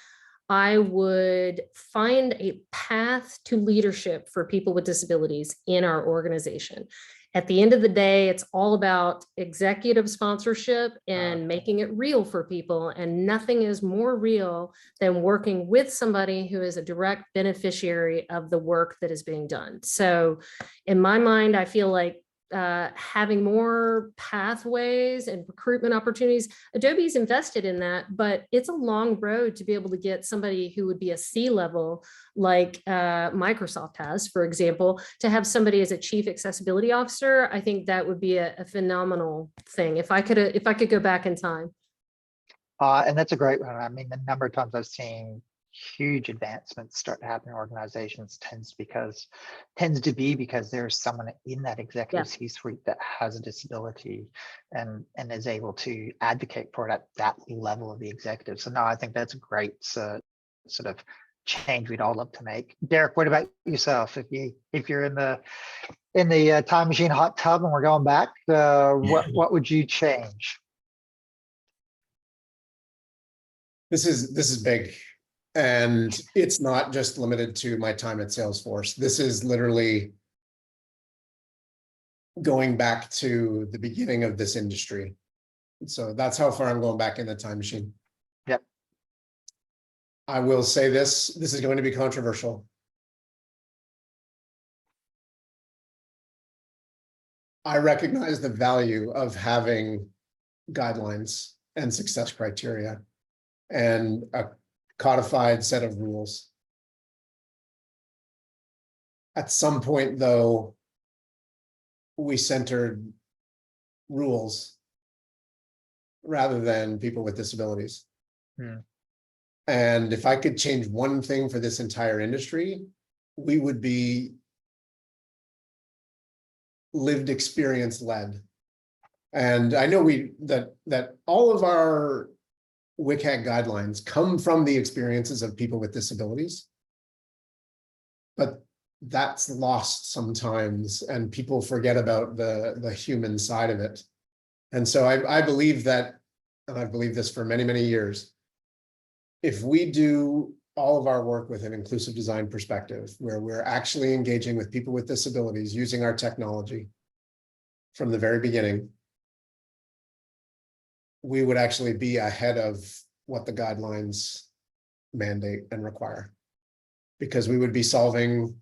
S3: I would find a path to leadership for people with disabilities in our organization. At the end of the day, it's all about executive sponsorship and making it real for people. And nothing is more real than working with somebody who is a direct beneficiary of the work that is being done. So in my mind, I feel like having more pathways and recruitment opportunities. Adobe's invested in that, but it's a long road to be able to get somebody who would be a C-level like Microsoft has, for example, to have somebody as a chief accessibility officer. I think that would be a phenomenal thing if I could go back in time.
S1: And that's a great one. I mean, the number of times I've seen huge advancements start to happen in organizations tends to be because there's someone in that executive C-suite that has a disability and is able to advocate for it at that level of the executive. So no, I think that's a great sort of change we'd all love to make. Derek, what about yourself? If you're in the time machine hot tub and we're going back, what would you change?
S2: This is big. And it's not just limited to my time at Salesforce. This is literally going back to the beginning of this industry. So that's how far I'm going back in the time machine.
S1: Yep.
S2: I will say this is going to be controversial. I recognize the value of having guidelines and success criteria and a codified set of rules. At some point, though, we centered rules rather than people with disabilities. And if I could change one thing for this entire industry, we would be lived experience led. And I know that all of our WCAG guidelines come from the experiences of people with disabilities. But that's lost sometimes, and people forget about the human side of it. And so I believe that, and I've believed this for many, many years, if we do all of our work with an inclusive design perspective, where we're actually engaging with people with disabilities using our technology from the very beginning, we would actually be ahead of what the guidelines mandate and require, because we would be solving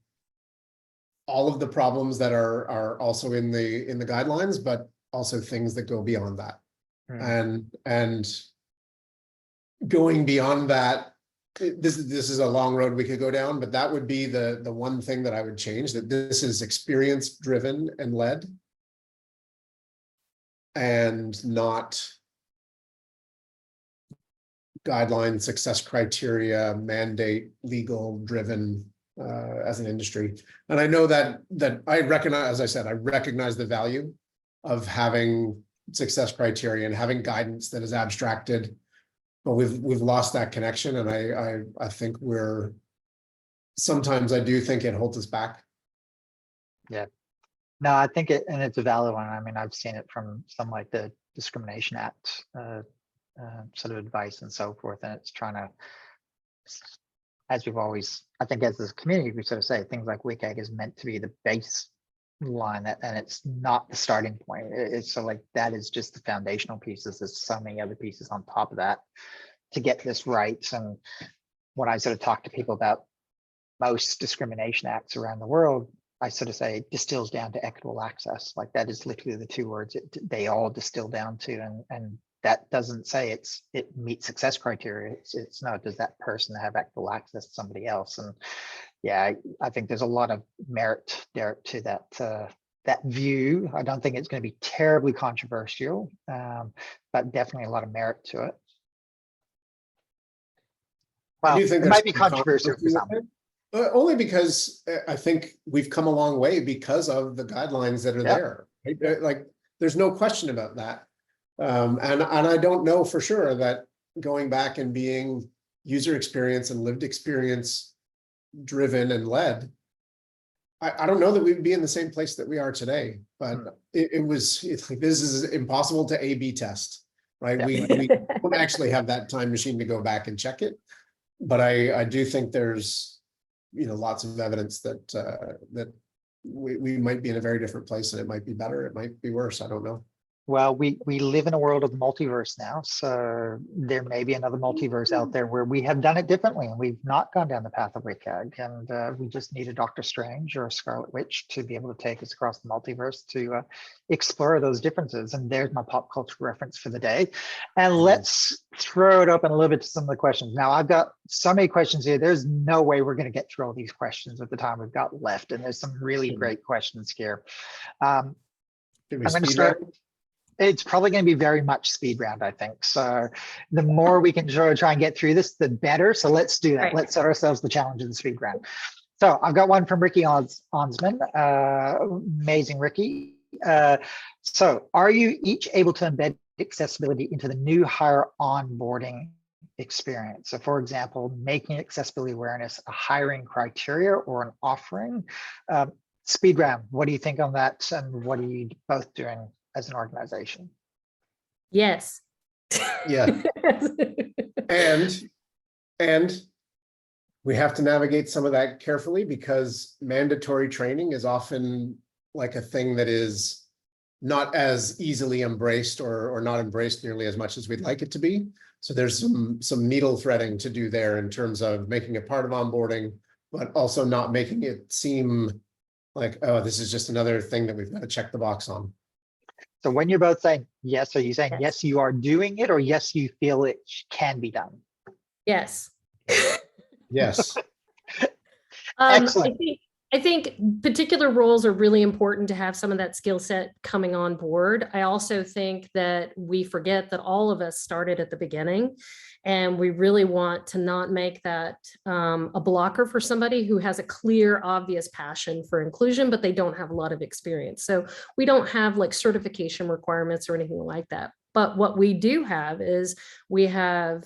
S2: all of the problems that are also in the guidelines, but also things that go beyond that. And going beyond that, this is a long road we could go down, but that would be the one thing that I would change, that this is experience driven and led, and not guideline, success criteria, mandate, legal driven as an industry. And I know that I recognize, as I said, I recognize the value of having success criteria and having guidance that is abstracted, but we've lost that connection. And I think sometimes I do think it holds us back.
S1: Yeah. No, I think it's a valid one. I mean, I've seen it from some like the Discrimination Act sort of advice and so forth. And it's trying to, as we've always, I think as a community, we sort of say things like WCAG is meant to be the baseline, and it's not the starting point. It's so like that is just the foundational pieces. There's so many other pieces on top of that to get this right. And when I sort of talk to people about most discrimination acts around the world, I sort of say it distills down to equitable access. Like that is literally the two words they all distill down to, and that doesn't say it meets success criteria. It's no, does that person have equitable access to somebody else? And yeah, I think there's a lot of merit, Derek, to that view. I don't think it's going to be terribly controversial, but definitely a lot of merit to it. Well,
S2: I do think
S1: it might be controversial for some.
S2: Only because I think we've come a long way because of the guidelines that are there. Right? Like, there's no question about that. And I don't know for sure that going back and being user experience and lived experience driven and led, I don't know that we'd be in the same place that we are today. But it's like, this is impossible to A/B test, right? We don't actually have that time machine to go back and check it. But I do think there's lots of evidence that we might be in a very different place, and it might be better, it might be worse, I don't know.
S1: Well, we live in a world of multiverse now, so there may be another multiverse out there where we have done it differently and we've not gone down the path of WCAG, and we just need a Doctor Strange or a Scarlet Witch to be able to take us across the multiverse to explore those differences. And there's my pop culture reference for the day. And let's throw it open a little bit to some of the questions. Now, I've got so many questions here. There's no way we're going to get through all these questions with the time we've got left, and there's some really great questions here. I'm going to start. It's probably going to be very much speed round, I think. So the more we can try and get through this, the better. So let's do that. Right. Let's set ourselves the challenge of the speed round. So I've got one from Ricky Onsman. Amazing, Ricky. So are you each able to embed accessibility into the new hire onboarding experience? So for example, making accessibility awareness a hiring criteria or an offering? Speed round, what do you think on that? And what are you both doing as an organization?
S3: Yes.
S2: Yeah. and we have to navigate some of that carefully, because mandatory training is often like a thing that is not as easily embraced or not embraced nearly as much as we'd like it to be. So there's some needle threading to do there in terms of making it part of onboarding, but also not making it seem like, oh, this is just another thing that we've got to check the box on.
S1: So when you're both saying yes, are you saying yes, you are doing it, or yes, you feel it can be done?
S3: Yes.
S2: Yes.
S1: Excellent.
S3: I think particular roles are really important to have some of that skill set coming on board. I also think that we forget that all of us started at the beginning, and we really want to not make that a blocker for somebody who has a clear, obvious passion for inclusion, but they don't have a lot of experience. So we don't have like certification requirements or anything like that. But what we do have is we have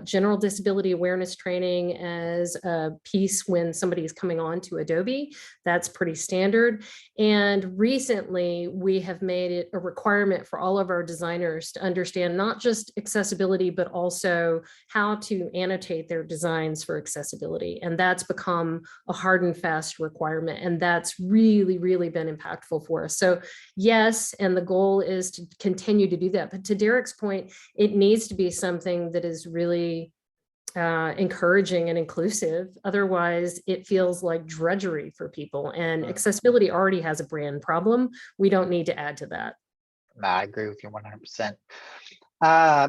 S3: general disability awareness training as a piece when somebody is coming on to Adobe. That's pretty standard. And recently we have made it a requirement for all of our designers to understand not just accessibility, but also how to annotate their designs for accessibility. And that's become a hard and fast requirement. And that's really, really been impactful for us. So yes, and the goal is to continue to do that. But to Derek's point, it needs to be something that is really encouraging and inclusive. Otherwise, it feels like drudgery for people. And accessibility already has a brand problem. We don't need to add to that.
S1: No, I agree with you 100%.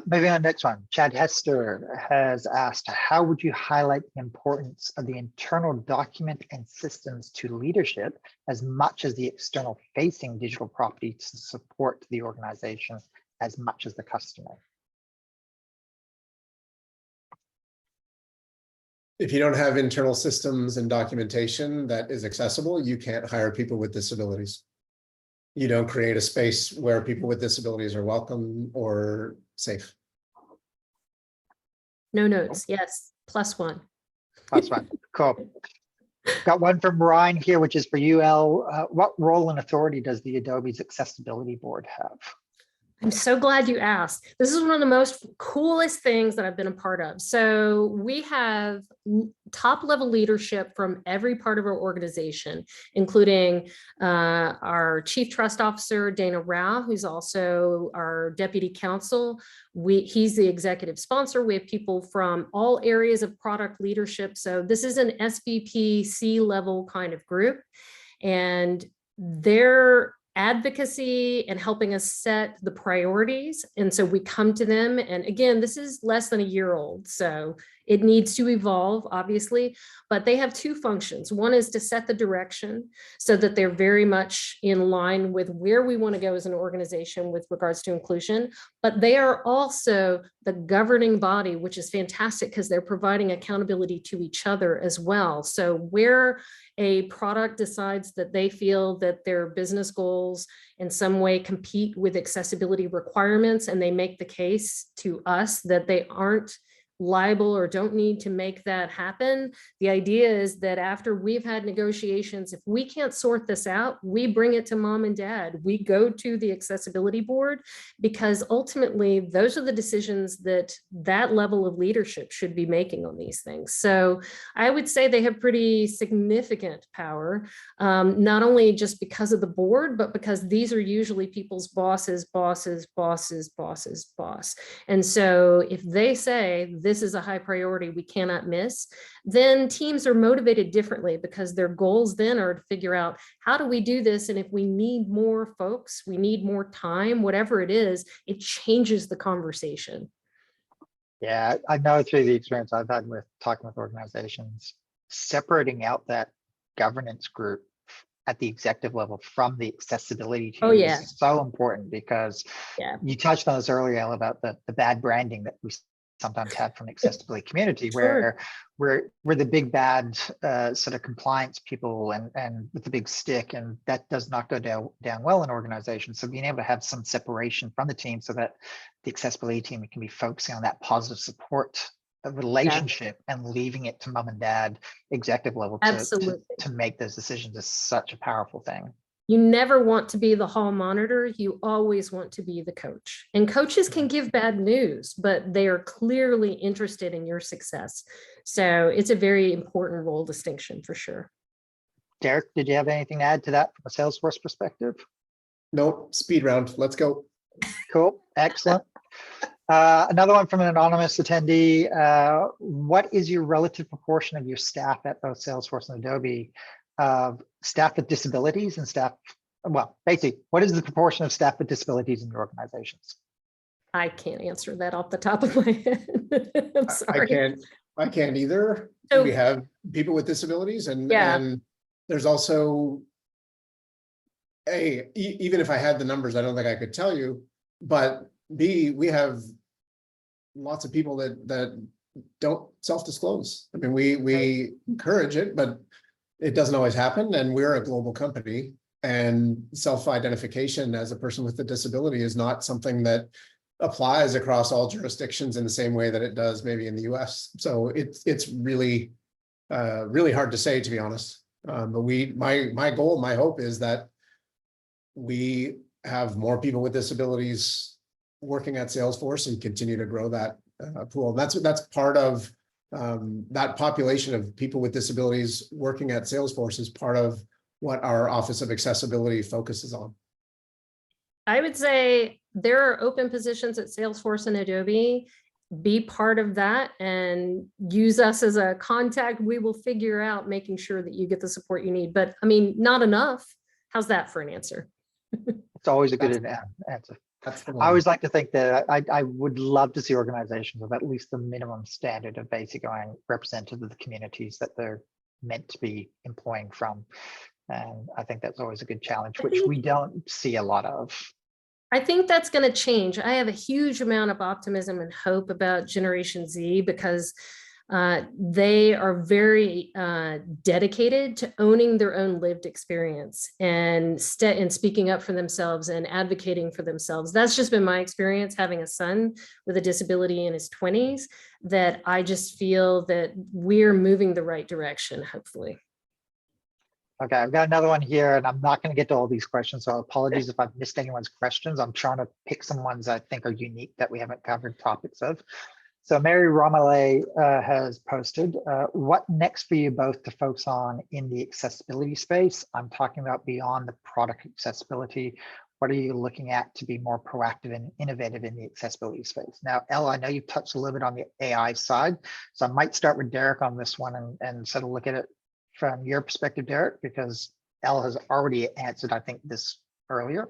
S1: Moving on to the next one. Chad Hester has asked, how would you highlight the importance of the internal document and systems to leadership as much as the external facing digital property to support the organization as much as the customer?
S2: If you don't have internal systems and documentation that is accessible, you can't hire people with disabilities. You don't create a space where people with disabilities are welcome or safe.
S3: No notes. Yes. +1.
S1: +1. Cool. Got one from Ryan here, which is for you, Elle. What role and authority does the Adobe's Accessibility Board have?
S3: I'm so glad you asked. This is one of the most coolest things that I've been a part of. So we have top level leadership from every part of our organization, including our Chief Trust Officer, Dana Rao, who's also our Deputy Counsel. He's the executive sponsor. We have people from all areas of product leadership. So this is an SVP C-level kind of group. And they're advocacy and helping us set the priorities. And so we come to them, and again, this is less than a year old, so it needs to evolve, obviously, but they have two functions. One is to set the direction so that they're very much in line with where we want to go as an organization with regards to inclusion, but they are also the governing body, which is fantastic because they're providing accountability to each other as well. So where a product decides that they feel that their business goals in some way compete with accessibility requirements, and they make the case to us that they aren't liable or don't need to make that happen. The idea is that after we've had negotiations, if we can't sort this out, we bring it to mom and dad. We go to the accessibility board, because ultimately those are the decisions that that level of leadership should be making on these things. So I would say they have pretty significant power, not only just because of the board, but because these are usually people's bosses, bosses, bosses, bosses, boss. And so if they say, this is a high priority we cannot miss, then teams are motivated differently, because their goals then are to figure out, how do we do this? And if we need more folks, we need more time, whatever it is, it changes the conversation.
S1: Yeah, I know through the experience I've had with talking with organizations, separating out that governance group at the executive level from the accessibility team is so important, because you touched on this earlier, Elle, about the bad branding that we sometimes have from the accessibility community, where we're the big bad sort of compliance people and with the big stick, and that does not go down well in organizations. So being able to have some separation from the team so that the accessibility team can be focusing on that positive support relationship and leaving it to mom and dad executive level to make those decisions is such a powerful thing.
S3: You never want to be the hall monitor. You always want to be the coach. And coaches can give bad news, but they are clearly interested in your success. So it's a very important role distinction for sure.
S1: Derek, did you have anything to add to that from a Salesforce perspective?
S2: Nope. Speed round. Let's go.
S1: Cool. Excellent. Another one from an anonymous attendee. What is your relative proportion of your staff at both Salesforce and Adobe of staff with disabilities and staff, well, basically, what is the proportion of staff with disabilities in your organizations?
S3: I can't answer that off the top of my head. I'm sorry.
S2: I can't either. So we have people with disabilities, and there's also even if I had the numbers, I don't think I could tell you, but B, we have lots of people that don't self-disclose. I mean, we encourage it, but it doesn't always happen. And we're a global company, and self-identification as a person with a disability is not something that applies across all jurisdictions in the same way that it does maybe in the US. So it's really, really hard to say, to be honest. But my goal, my hope is that we have more people with disabilities working at Salesforce and continue to grow that pool. That's part of that population of people with disabilities working at Salesforce is part of what our Office of Accessibility focuses on.
S3: I would say there are open positions at Salesforce and Adobe. Be part of that and use us as a contact. We will figure out making sure that you get the support you need. But I mean, not enough. How's that for an answer?
S1: It's always a good answer.
S2: That's the
S1: I
S2: one.
S1: always like to think that I would love to see organizations with at least the minimum standard of basic going representative of the communities that they're meant to be employing from. And I think that's always a good challenge, which we don't see a lot of.
S3: I think that's going to change. I have a huge amount of optimism and hope about Generation Z because they are very dedicated to owning their own lived experience and speaking up for themselves and advocating for themselves. That's just been my experience having a son with a disability in his 20s, that I just feel that we're moving the right direction, hopefully.
S1: Okay, I've got another one here, and I'm not going to get to all these questions, so apologies if I've missed anyone's questions. I'm trying to pick some ones I think are unique that we haven't covered topics of. So Mary Romale has posted, what next for you both to focus on in the accessibility space? I'm talking about beyond the product accessibility. What are you looking at to be more proactive and innovative in the accessibility space? Now, Elle, I know you touched a little bit on the AI side, so I might start with Derek on this one and sort of look at it from your perspective, Derek, because Elle has already answered, I think, this earlier.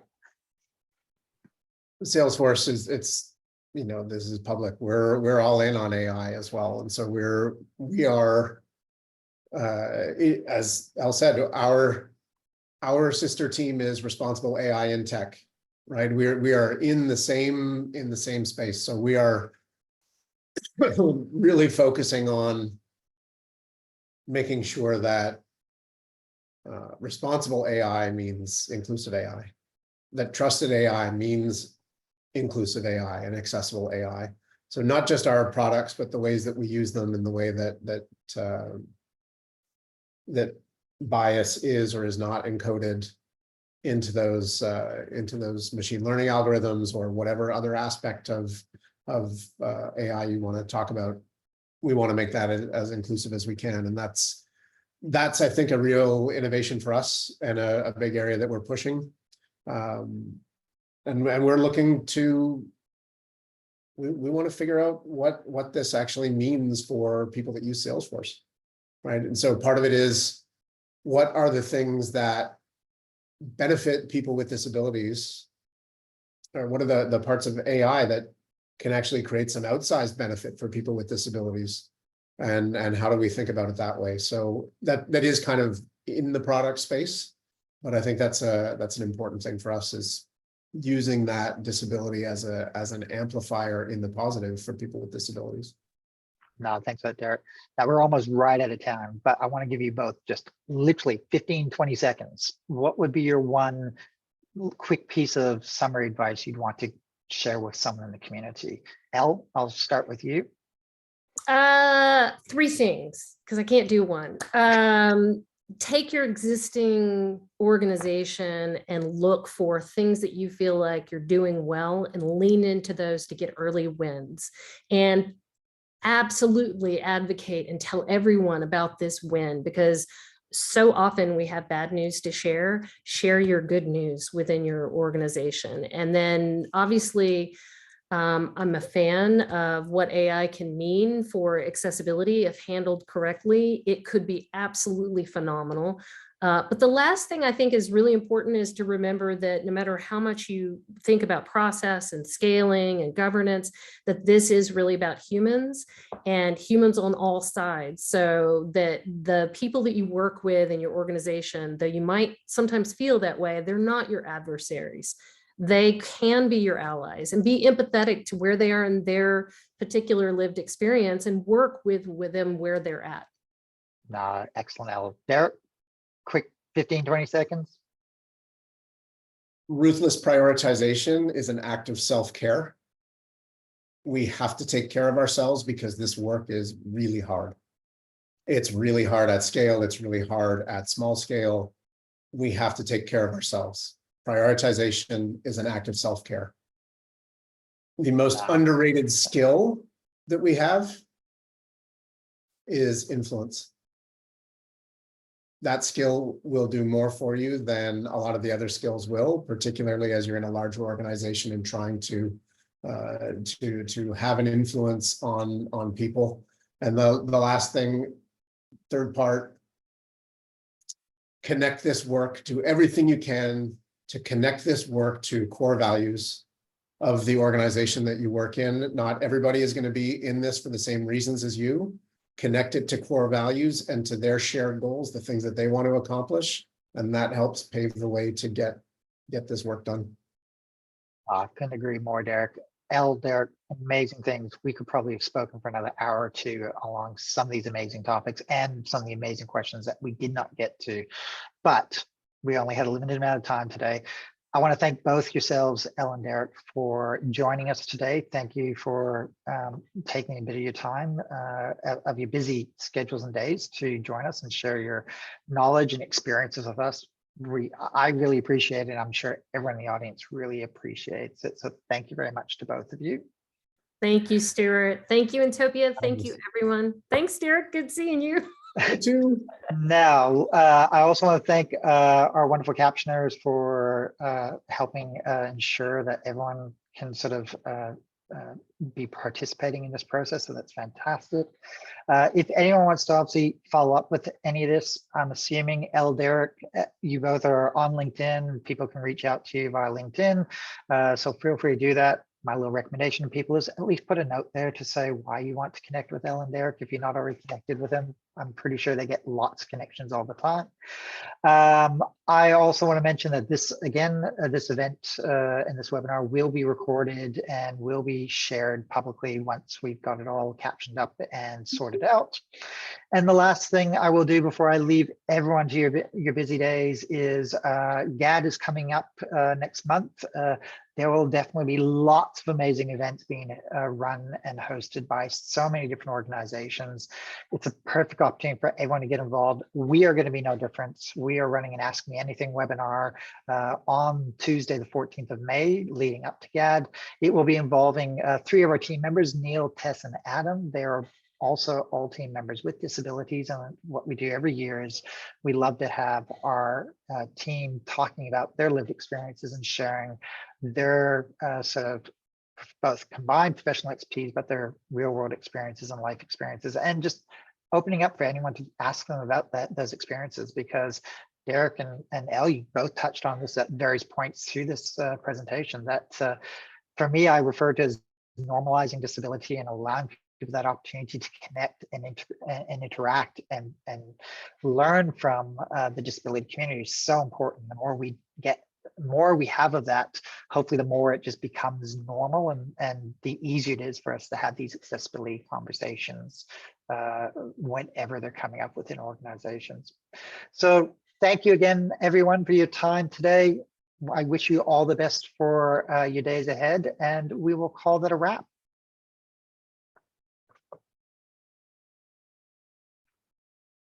S2: Salesforce it's, you know, this is public. We're all in on AI as well. And so we are, as Elle said, our sister team is responsible AI in tech, right? We are in the same space. So we are really focusing on making sure that responsible AI means inclusive AI, that trusted AI means inclusive AI and accessible AI. So not just our products, but the ways that we use them and the way that bias is or is not encoded into those machine learning algorithms or whatever other aspect of AI you want to talk about. We want to make that as inclusive as we can. And that's, I think, a real innovation for us and a big area that we're pushing. And we're looking to, we want to figure out what this actually means for people that use Salesforce, right? And so part of it is, what are the things that benefit people with disabilities? Or what are the parts of AI that can actually create some outsized benefit for people with disabilities, and how do we think about it that way? So that is kind of in the product space, but I think that's an important thing for us, is using that disability as an amplifier in the positive for people with disabilities.
S1: No, thanks for that, Derek. Now we're almost right out of time, but I want to give you both just literally 15, 20 seconds. What would be your one quick piece of summary advice you'd want to share with someone in the community? Elle, I'll start with you.
S3: 3 things, because I can't do one. Take your existing organization and look for things that you feel like you're doing well and lean into those to get early wins. And absolutely advocate and tell everyone about this win, because so often we have bad news to share. Share your good news within your organization. And then obviously, I'm a fan of what AI can mean for accessibility. If handled correctly, it could be absolutely phenomenal. But the last thing I think is really important is to remember that no matter how much you think about process and scaling and governance, that this is really about humans and humans on all sides. So that the people that you work with in your organization, though you might sometimes feel that way, they're not your adversaries. They can be your allies, and be empathetic to where they are in their particular lived experience and work with them where they're at.
S1: Excellent, Elle. Derek, quick 15, 20 seconds.
S2: Ruthless prioritization is an act of self-care. We have to take care of ourselves because this work is really hard. It's really hard at scale. It's really hard at small scale. We have to take care of ourselves. Prioritization is an act of self-care. The most underrated skill that we have is influence. That skill will do more for you than a lot of the other skills will, particularly as you're in a larger organization and trying to have an influence on people. And the last thing, third part, connect this work to everything you can to connect this work to core values of the organization that you work in. Not everybody is going to be in this for the same reasons as you. Connect it to core values and to their shared goals, the things that they want to accomplish. And that helps pave the way to get this work done.
S1: I couldn't agree more, Derek. Elle, Derek, amazing things. We could probably have spoken for another hour or two along some of these amazing topics and some of the amazing questions that we did not get to, but we only had a limited amount of time today. I want to thank both yourselves, Elle and Derek, for joining us today. Thank you for taking a bit of your time of your busy schedules and days to join us and share your knowledge and experiences with us. I really appreciate it. I'm sure everyone in the audience really appreciates it. So thank you very much to both of you.
S3: Thank you, Stewart. Thank you, Intopia. Thank you, everyone. Thanks, Derek. Good seeing you.
S2: You too.
S1: Now, I also want to thank our wonderful captioners for helping ensure that everyone can sort of be participating in this process. So that's fantastic. If anyone wants to obviously follow up with any of this, I'm assuming Elle, Derek, you both are on LinkedIn. People can reach out to you via LinkedIn. So feel free to do that. My little recommendation to people is at least put a note there to say why you want to connect with Elle and Derek if you're not already connected with them. I'm pretty sure they get lots of connections all the time. I also want to mention that this event and this webinar will be recorded and will be shared publicly once we've got it all captioned up and sorted out. And the last thing I will do before I leave everyone to your busy days is GAD is coming up next month. There will definitely be lots of amazing events being run and hosted by so many different organizations. It's a perfect opportunity for everyone to get involved. We are going to be no different. We are running an Ask Me Anything webinar on Tuesday, the 14th of May, leading up to GAD. It will be involving 3 of our team members, Neil, Tess, and Adam. They are also all team members with disabilities. And what we do every year is we love to have our team talking about their lived experiences and sharing their sort of both combined professional expertise, but their real world experiences and life experiences, and just opening up for anyone to ask them about those experiences, because Derek and Elle, you both touched on this at various points through this presentation, that for me, I refer to as normalizing disability and allowing people that opportunity to connect and interact and learn from the disability community is so important. The more we have of that, hopefully the more it just becomes normal and the easier it is for us to have these accessibility conversations whenever they're coming up within organizations. So thank you again, everyone, for your time today. I wish you all the best for your days ahead, and we will call that a wrap.